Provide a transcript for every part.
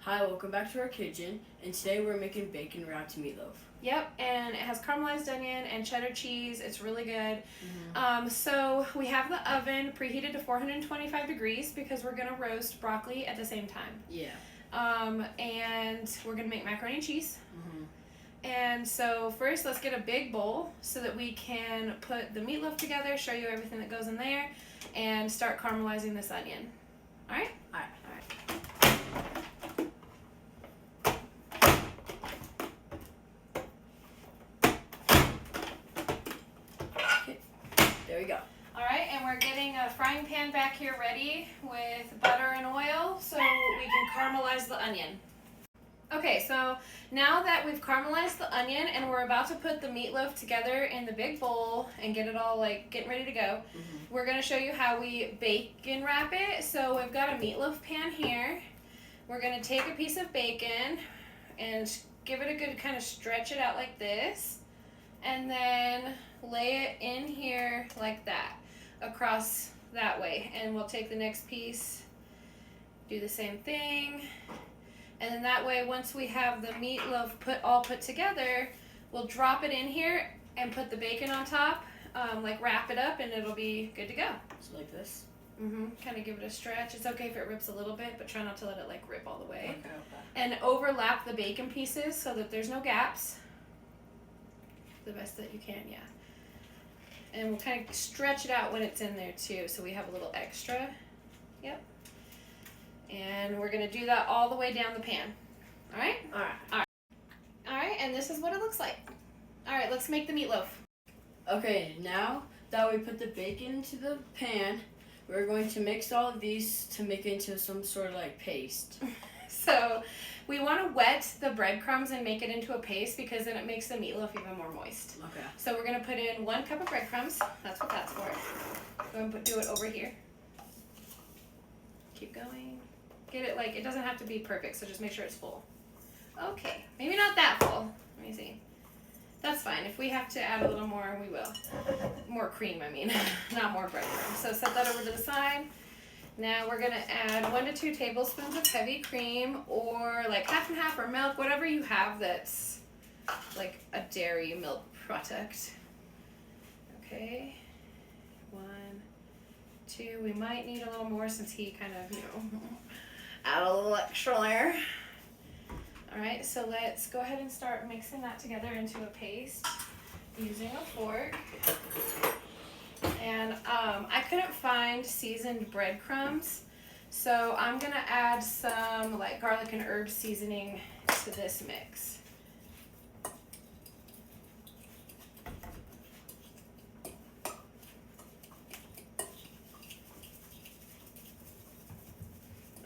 Hi, welcome back to our kitchen, and today we're making bacon wrapped meatloaf. Yep, and it has caramelized onion and cheddar cheese. It's really good. So we have the oven preheated to 425 degrees because we're gonna roast broccoli at the same time. Yeah. And we're gonna make macaroni and cheese. And so first, let's get a big bowl so that we can put the meatloaf together, show you everything that goes in there, and start caramelizing this onion. All right? All right. There we go. All right, and we're getting a frying pan back here ready with butter and oil so we can caramelize the onion. Okay, so now that we've caramelized the onion and we're about to put the meatloaf together in the big bowl and get it all getting ready to go, we're going to show you how we bacon wrap it. So we've got a meatloaf pan here. We're going to take a piece of bacon and give it a good kind of stretch it out like this, and then lay it in here like that, across that way. And we'll take the next piece, do the same thing. And then that way, once we have the meatloaf all put together, we'll drop it in here and put the bacon on top, wrap it up, and it'll be good to go. So like this? Kind of give it a stretch. It's okay if it rips a little bit, but try not to let it rip all the way. Okay. And overlap the bacon pieces so that there's no gaps. The best that you can, yeah. And we'll kind of stretch it out when it's in there too, so we have a little extra. Yep. And we're gonna do that all the way down the pan. All right? All right. All right, and this is what it looks like. All right, let's make the meatloaf. Okay, now that we put the bacon into the pan, we're going to mix all of these to make it into some sort of paste. So we want to wet the breadcrumbs and make it into a paste because then it makes the meatloaf even more moist. Okay. So we're going to put in 1 cup of breadcrumbs. That's what that's for. Go and do it over here. Keep going. Get it it doesn't have to be perfect, so just make sure it's full. Okay, maybe not that full. Let me see. That's fine. If we have to add a little more, we will. More cream, I mean, not more breadcrumbs. So set that over to the side. Now we're gonna add 1 to 2 tablespoons of heavy cream, or half and half, or milk, whatever you have that's a dairy milk product. Okay, 1, 2. We might need a little more since he kind of, add a little extra there. All right, so let's go ahead and start mixing that together into a paste using a fork. And I couldn't find seasoned breadcrumbs, so I'm gonna add some garlic and herb seasoning to this mix.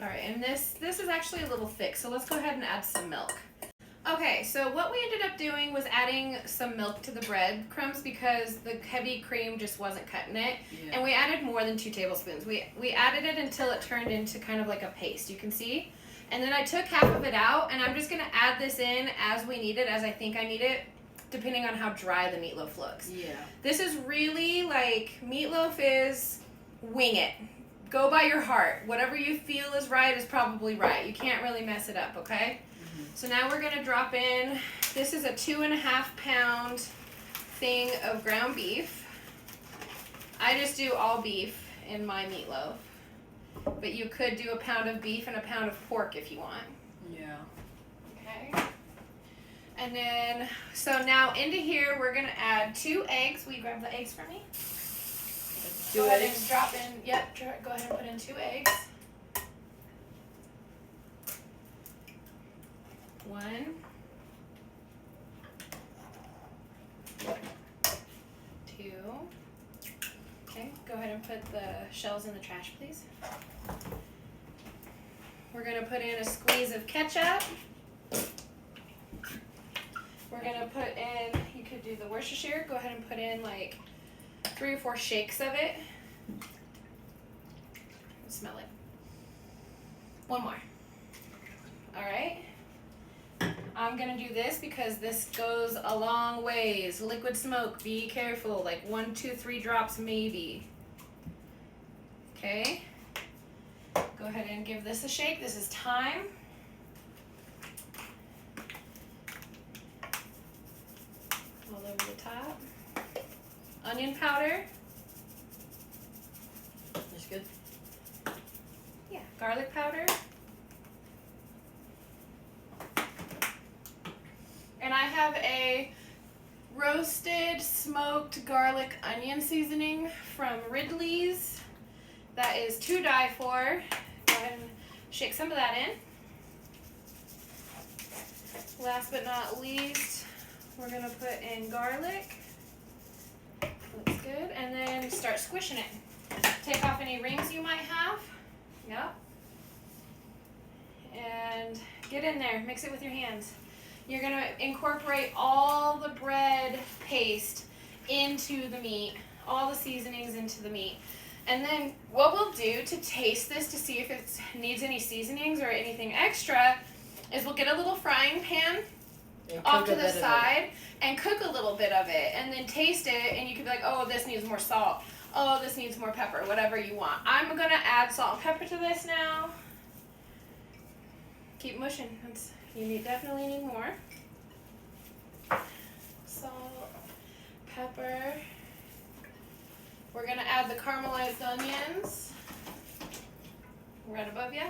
All right, and this is actually a little thick, so let's go ahead and add some milk. Okay, so what we ended up doing was adding some milk to the breadcrumbs because the heavy cream just wasn't cutting it. Yeah. And we added more than 2 tablespoons. We added it until it turned into kind of like a paste, you can see. And then I took half of it out, and I'm just gonna add this in as we need it, as I think I need it, depending on how dry the meatloaf looks. Yeah. This is really meatloaf is wing it. Go by your heart. Whatever you feel is right is probably right. You can't really mess it up, okay? So now we're gonna drop in, this is a 2.5 pound thing of ground beef. I just do all beef in my meatloaf, but you could do a pound of beef and a pound of pork if you want. Yeah. Okay. And then, so now into here we're gonna add 2 eggs. Will you grab the eggs for me? Go ahead and drop in, yep, go ahead and put in 2 eggs. 1, 2. Okay, go ahead and put the shells in the trash, please. We're gonna put in a squeeze of ketchup. We're gonna put in, you could do the Worcestershire, go ahead and put in 3 or 4 shakes of it. Smell it. 1 more. All right. I'm gonna do this because this goes a long ways. Liquid smoke, be careful. 1, 2, 3 drops maybe. Okay. Go ahead and give this a shake. This is thyme. onion powder. That's good. Yeah, garlic powder. And I have a roasted smoked garlic onion seasoning from Ridley's. That is to die for. Go ahead and shake some of that in. Last but not least, we're going to put in garlic. Looks good. And then start squishing it. Take off any rings you might have. Yep. And get in there. Mix it with your hands. You're going to incorporate all the bread paste into the meat, all the seasonings into the meat. And then what we'll do to taste this to see if it needs any seasonings or anything extra is we'll get a little frying pan off to the side and cook a little bit of it and then taste it, and you could be like, oh, this needs more salt. Oh, this needs more pepper, whatever you want. I'm going to add salt and pepper to this now. Keep mushing. You definitely need more. Salt, pepper. We're going to add the caramelized onions. Right above you.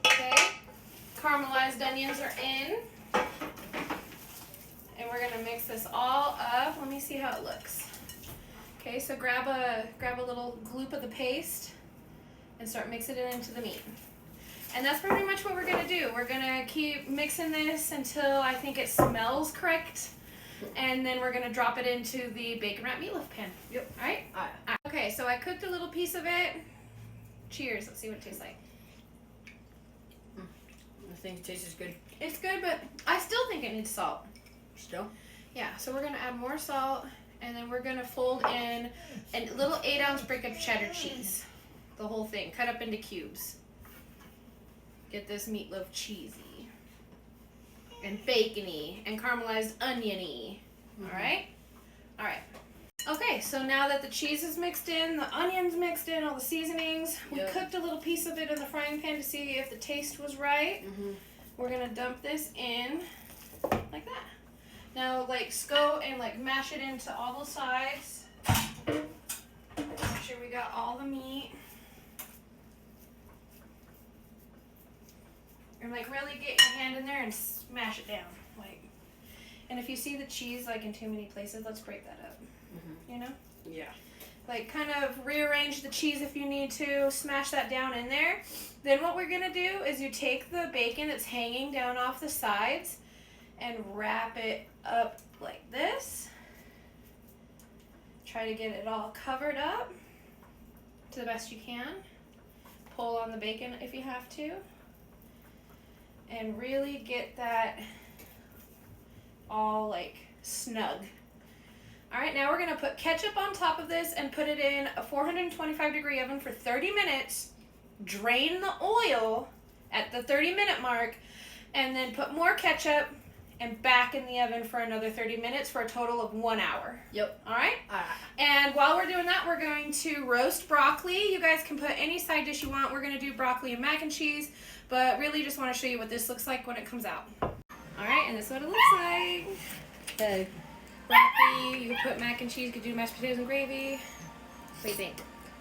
Okay. Caramelized onions are in. And we're going to mix this all up. Let me see how it looks. Okay, so grab a little gloop of the paste and start mixing it into the meat. And that's pretty much what we're going to do. We're going to keep mixing this until I think it smells correct. And then we're going to drop it into the bacon wrapped meatloaf pan. Yep. All right? Okay, so I cooked a little piece of it. Cheers. Let's see what it tastes like. I think it tastes good. It's good, but I still think it needs salt. Still? Yeah, so we're going to add more salt. And then we're going to fold in a little 8-ounce brick of cheddar cheese. The whole thing, cut up into cubes. Get this meatloaf cheesy. And bacony. And caramelized oniony. Mm-hmm. Alright? Alright. Okay, so now that the cheese is mixed in, the onions mixed in, all the seasonings, we cooked a little piece of it in the frying pan to see if the taste was right. Mm-hmm. We're going to dump this in like that. Now, go and mash it into all the sides. Make sure we got all the meat. And really get your hand in there and smash it down. And if you see the cheese in too many places, let's break that up. Mm-hmm. You know? Yeah. Kind of rearrange the cheese if you need to. Smash that down in there. Then what we're gonna do is you take the bacon that's hanging down off the sides and wrap it up like this. Try to get it all covered up to the best you can. Pull on the bacon if you have to. And really get that all snug. Alright, now we're going to put ketchup on top of this and put it in a 425-degree oven for 30 minutes. Drain the oil at the 30-minute mark, and then put more ketchup and back in the oven for another 30 minutes for a total of 1 hour. Yep. Alright? And while we're doing that, we're going to roast broccoli. You guys can put any side dish you want. We're going to do broccoli and mac and cheese, but really just want to show you what this looks like when it comes out. Alright, and this is what it looks like. Okay. Broccoli, you can put mac and cheese, you could do mashed potatoes and gravy. What do you think?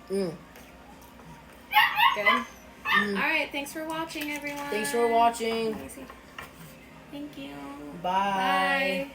Good? Alright, thanks for watching, everyone. Thanks for watching. Thank you. Bye. Bye.